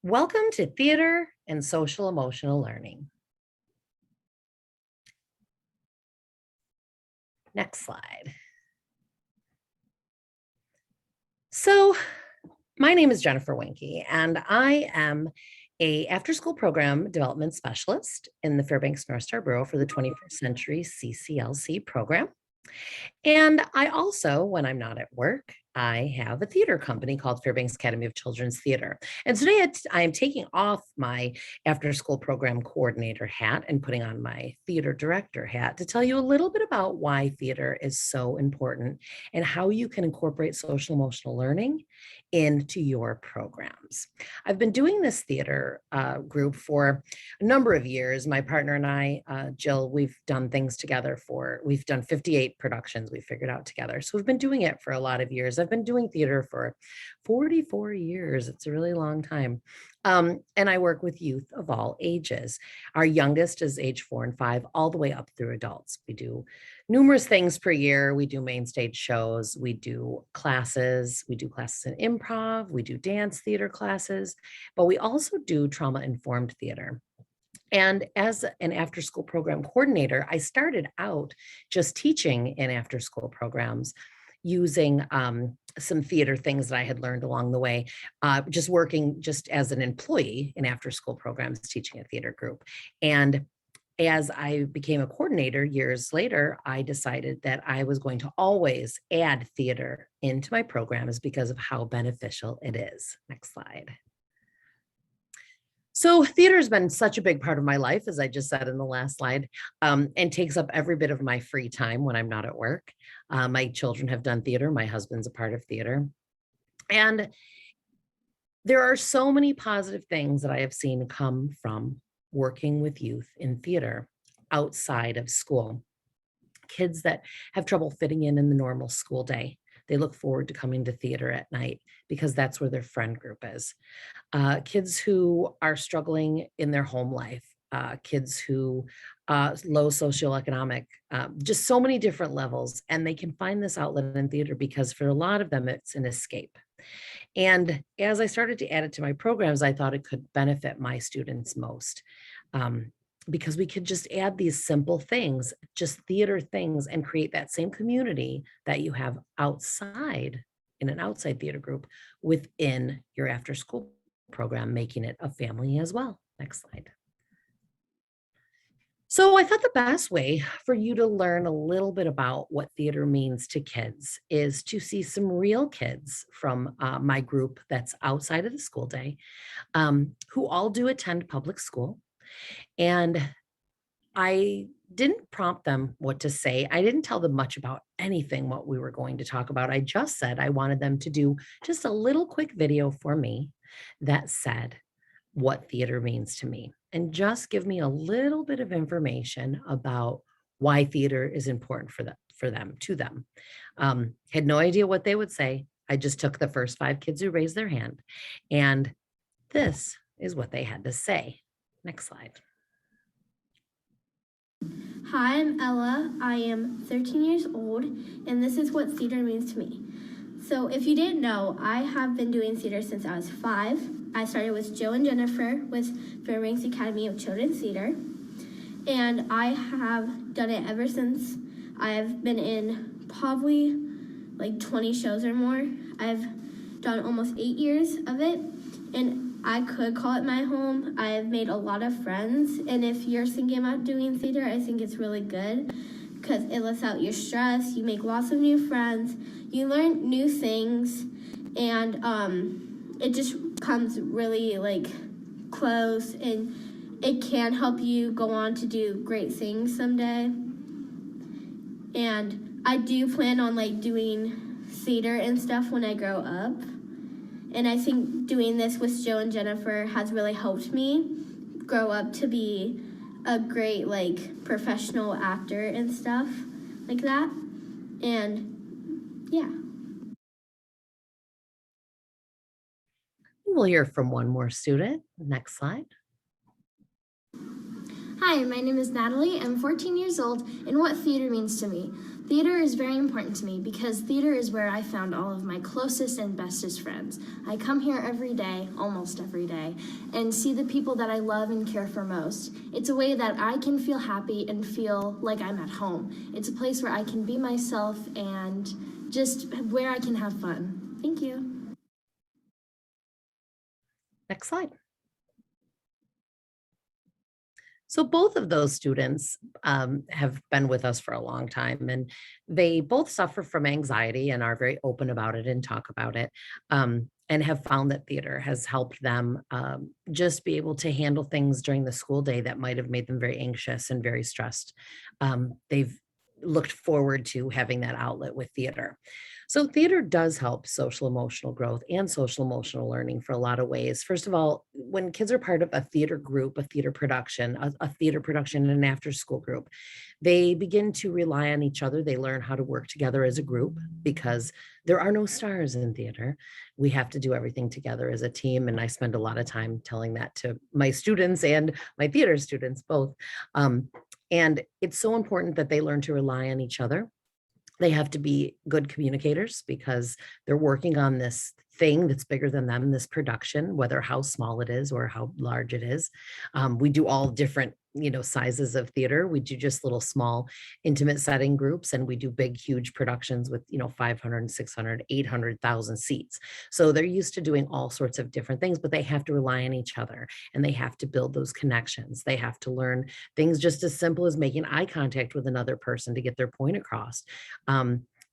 Welcome to Theater and Social Emotional Learning. Next slide. So my name is Jennifer Wienke, and I am a after-school program development specialist in the Fairbanks North Star Borough for the 21st Century CCLC program. And I also, when I'm not at work, I have a theater company called Fairbanks Academy of Children's Theater. And today I am taking off my after school program coordinator hat and putting on my theater director hat to tell you a little bit about why theater is so important and how you can incorporate social emotional learning into your programs. I've been doing this theater group for a number of years. My partner and I, Jill, we've done things together we've done 58 productions we figured out together. So we've been doing it for a lot of years. I've been doing theater for 44 years. It's a really long time. And I work with youth of all ages. Our youngest is age 4 and 5, all the way up through adults. We do numerous things per year. We do main stage shows. We do classes. We do classes in improv. We do dance theater classes, but we also do trauma-informed theater. And as an after-school program coordinator, I started out just teaching in after-school programs using some theater things that I had learned along the way, just working just as an employee in after-school programs, teaching a theater group. And as I became a coordinator years later, I decided that I was going to always add theater into my programs because of how beneficial it is. Next slide. So theater has been such a big part of my life, as I just said in the last slide, and takes up every bit of my free time when I'm not at work. My children have done theater. My husband's a part of theater. And there are so many positive things that I have seen come from working with youth in theater outside of school. Kids that have trouble fitting in the normal school day. They look forward to coming to theater at night because that's where their friend group is. Kids who are struggling in their home life, kids who low socioeconomic, just so many different levels. And they can find this outlet in theater because for a lot of them, it's an escape. And as I started to add it to my programs, I thought it could benefit my students most. Because we could just add these simple things, just theater things, and create that same community that you have outside in an outside theater group within your after school program, making it a family as well. Next slide. So I thought the best way for you to learn a little bit about what theater means to kids is to see some real kids from my group that's outside of the school day, who all do attend public school. And I didn't prompt them what to say. I didn't tell them much about anything, what we were going to talk about. I just said I wanted them to do just a little quick video for me that said what theater means to me and just give me a little bit of information about why theater is important to them. Had no idea what they would say. I just took the first 5 kids who raised their hand, and this is what they had to say. Next slide. Hi, I'm Ella. I am 13 years old, and this is what theater means to me. So if you didn't know, I have been doing theater since I was 5. I started with Joe and Jennifer with Fairbanks Academy of Children's Theater, and I have done it ever since. I've been in probably like 20 shows or more. I've done almost 8 years of it, and I could call it my home. I've made a lot of friends, and if you're thinking about doing theater, I think it's really good because it lets out your stress. You make lots of new friends. You learn new things, and it just comes really like close, and it can help you go on to do great things someday. And I do plan on like doing theater and stuff when I grow up. And I think doing this with Joe and Jennifer has really helped me grow up to be a great like professional actor and stuff like that. And yeah. We'll hear from one more student. Next slide. Hi, my name is Natalie. I'm 14 years old, and what theater means to me. Theater is very important to me because theater is where I found all of my closest and bestest friends. I come here every day, almost every day, and see the people that I love and care for most. It's a way that I can feel happy and feel like I'm at home. It's a place where I can be myself and just where I can have fun. Thank you. Next slide. So both of those students have been with us for a long time, and they both suffer from anxiety and are very open about it and talk about it, and have found that theater has helped them just be able to handle things during the school day that might have made them very anxious and very stressed. They've looked forward to having that outlet with theater. So theater does help social emotional growth and social emotional learning for a lot of ways. First of all, when kids are part of a theater group, a theater production, a theater production in an after school group, they begin to rely on each other. They learn how to work together as a group because there are no stars in theater. We have to do everything together as a team. And I spend a lot of time telling that to my students and my theater students both. And it's so important that they learn to rely on each other. They have to be good communicators because they're working on this thing that's bigger than them, this production, whether how small it is or how large it is. We do all different, sizes of theater. We do just little small intimate setting groups, and we do big, huge productions with, 500, 600, 800,000 seats. So they're used to doing all sorts of different things, but they have to rely on each other and they have to build those connections. They have to learn things just as simple as making eye contact with another person to get their point across.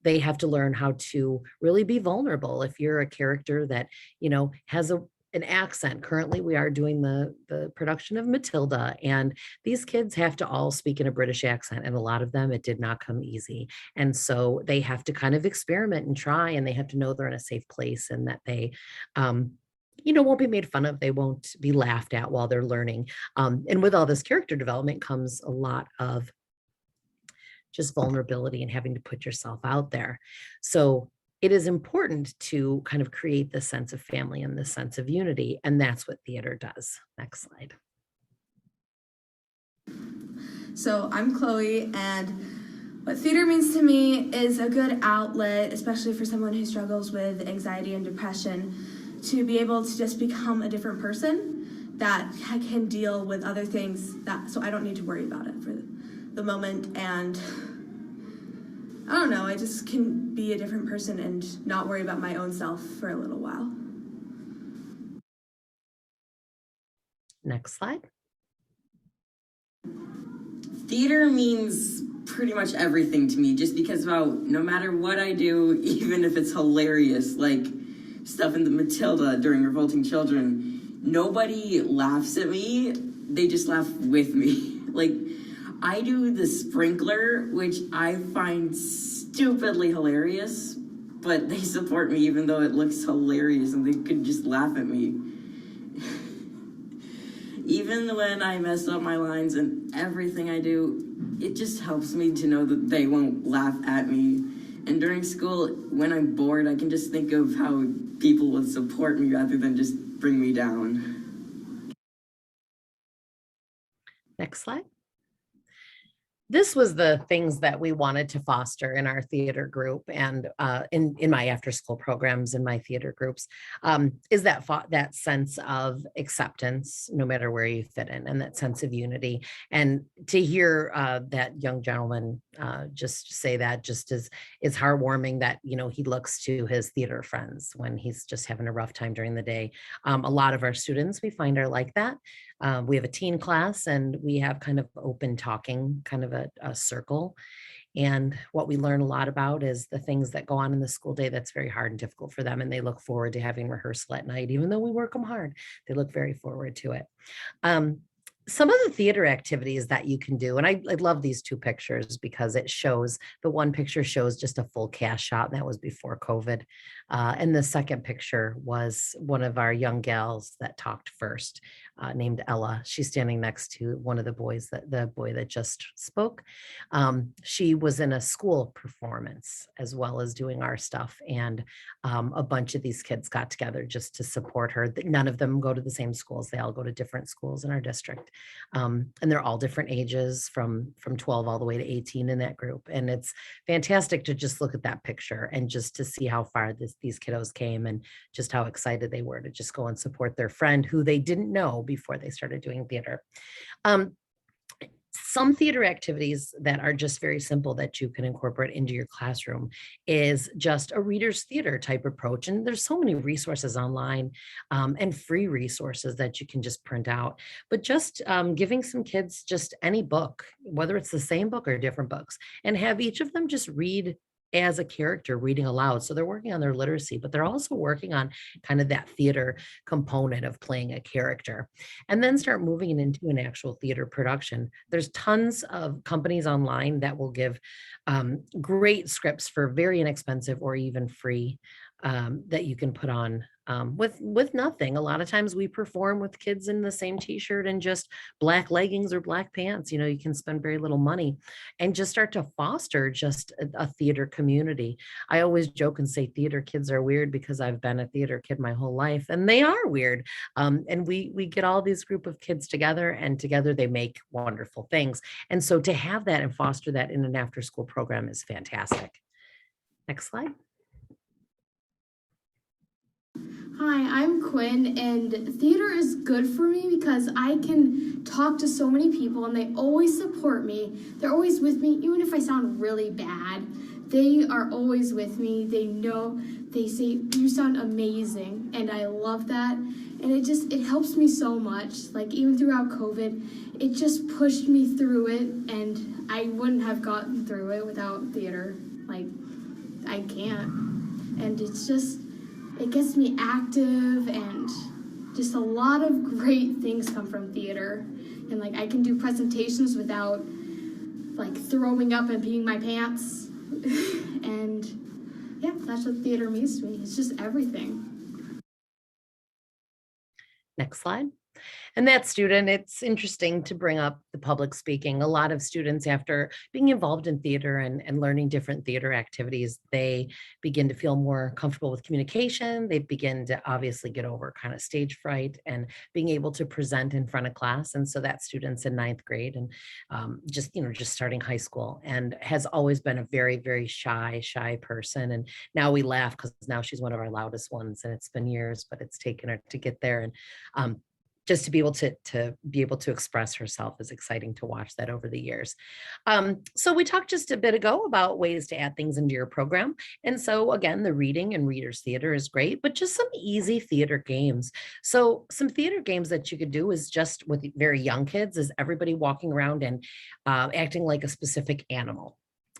They have to learn how to really be vulnerable. If you're a character that, has an accent. Currently, we are doing the production of Matilda, and these kids have to all speak in a British accent, and a lot of them, it did not come easy. And so they have to kind of experiment and try, and they have to know they're in a safe place and that they, won't be made fun of. They won't be laughed at while they're learning. And with all this character development comes a lot of just vulnerability and having to put yourself out there. So it is important to kind of create this sense of family and this sense of unity. And that's what theater does. Next slide. So I'm Chloe, and what theater means to me is a good outlet, especially for someone who struggles with anxiety and depression, to be able to just become a different person that can deal with other things so I don't need to worry about it for the moment. And I don't know, I just can be a different person and not worry about my own self for a little while. Next slide. Theater means pretty much everything to me, just because no matter what I do, even if it's hilarious, like stuff in the Matilda during Revolting Children, nobody laughs at me, they just laugh with me. Like, I do the sprinkler, which I find stupidly hilarious, but they support me even though it looks hilarious and they could just laugh at me. Even when I mess up my lines and everything I do, it just helps me to know that they won't laugh at me. And during school, when I'm bored, I can just think of how people would support me rather than just bring me down. Next slide. This was the things that we wanted to foster in our theater group and in my after school programs in my theater groups, is that sense of acceptance, no matter where you fit in, and that sense of unity. And to hear that young gentleman just say that just is heartwarming, that, he looks to his theater friends when he's just having a rough time during the day. A lot of our students we find are like that. We have a teen class, and we have kind of open talking, kind of a circle. And what we learn a lot about is the things that go on in the school day that's very hard and difficult for them. And they look forward to having rehearsal at night, even though we work them hard. They look very forward to it. Some of the theater activities that you can do, and I love these two pictures because it shows, the one picture shows just a full cast shot, and that was before COVID. And the second picture was one of our young gals that talked first, named Ella. She's standing next to one of the boys, the boy that just spoke. She was in a school performance as well as doing our stuff. And a bunch of these kids got together just to support her. None of them go to the same schools. They all go to different schools in our district. And they're all different ages from 12 all the way to 18 in that group. And it's fantastic to just look at that picture and just to see how far these kiddos came and just how excited they were to just go and support their friend who they didn't know before they started doing theater. Um, some theater activities that are just very simple that you can incorporate into your classroom is just a reader's theater type approach. And there's so many resources online and free resources that you can just print out. But just giving some kids just any book, whether it's the same book or different books, and have each of them just read as a character reading aloud. So they're working on their literacy, but they're also working on kind of that theater component of playing a character, and then start moving it into an actual theater production. There's tons of companies online that will give great scripts for very inexpensive or even free that you can put on with nothing. A lot of times we perform with kids in the same t-shirt and just black leggings or black pants. You know, you can spend very little money and just start to foster just a theater community. I always joke and say theater kids are weird because I've been a theater kid my whole life, and they are weird. And we get all these group of kids together, and together they make wonderful things. And so to have that and foster that in an after school program is fantastic. Next slide. Hi, I'm Quinn, and theater is good for me because I can talk to so many people and they always support me. They're always with me, even if I sound really bad. They are always with me. They know, they say, you sound amazing, and I love that. And it helps me so much. Like, even throughout COVID, it just pushed me through it, and I wouldn't have gotten through it without theater. Like, I can't. And it gets me active, and just a lot of great things come from theater. And like, I can do presentations without like throwing up and peeing my pants. And yeah, that's what theater means to me. It's just everything. Next slide. And that student, it's interesting to bring up the public speaking. A lot of students, after being involved in theater and learning different theater activities, they begin to feel more comfortable with communication. They begin to obviously get over kind of stage fright and being able to present in front of class. And so that student's in ninth grade and just starting high school, and has always been a very, very shy person. And now we laugh because now she's one of our loudest ones, and it's been years, but it's taken her to get there. And just to be able to express herself is exciting to watch that over the years. So we talked just a bit ago about ways to add things into your program. And so again, the reading and readers theater is great, but just some easy theater games. So some theater games that you could do is just with very young kids is everybody walking around and acting like a specific animal.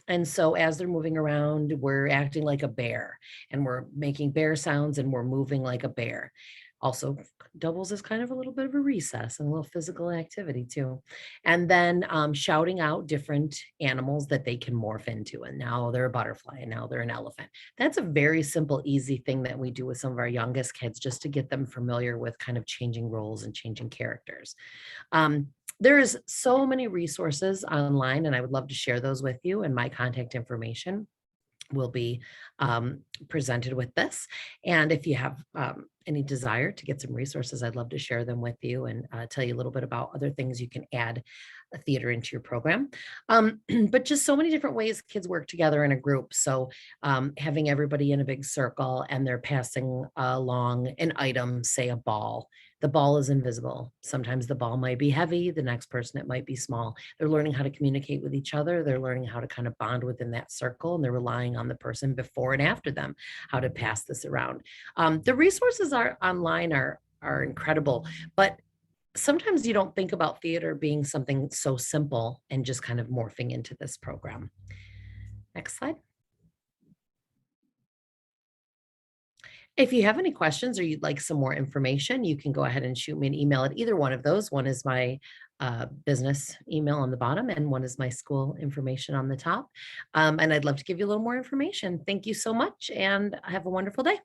And so as they're moving around, we're acting like a bear, and we're making bear sounds, and we're moving like a bear. Also doubles as kind of a little bit of a recess and a little physical activity too. And then shouting out different animals that they can morph into. And now they're a butterfly, and now they're an elephant. That's a very simple, easy thing that we do with some of our youngest kids, just to get them familiar with kind of changing roles and changing characters. There's so many resources online, and I would love to share those with you, and my contact information will be presented with this. And if you have any desire to get some resources, I'd love to share them with you and tell you a little bit about other things you can add a theater into your program. But just so many different ways kids work together in a group. So having everybody in a big circle, and they're passing along an item, say a ball. The ball is invisible. Sometimes the ball might be heavy, the next person it might be small. They're learning how to communicate with each other. They're learning how to kind of bond within that circle, and they're relying on the person before and after them, how to pass this around. The resources are online are incredible, but sometimes you don't think about theater being something so simple and just kind of morphing into this program. Next slide. If you have any questions or you'd like some more information, you can go ahead and shoot me an email at either one of those. One is my business email on the bottom, and one is my school information on the top. And I'd love to give you a little more information. Thank you so much, and have a wonderful day.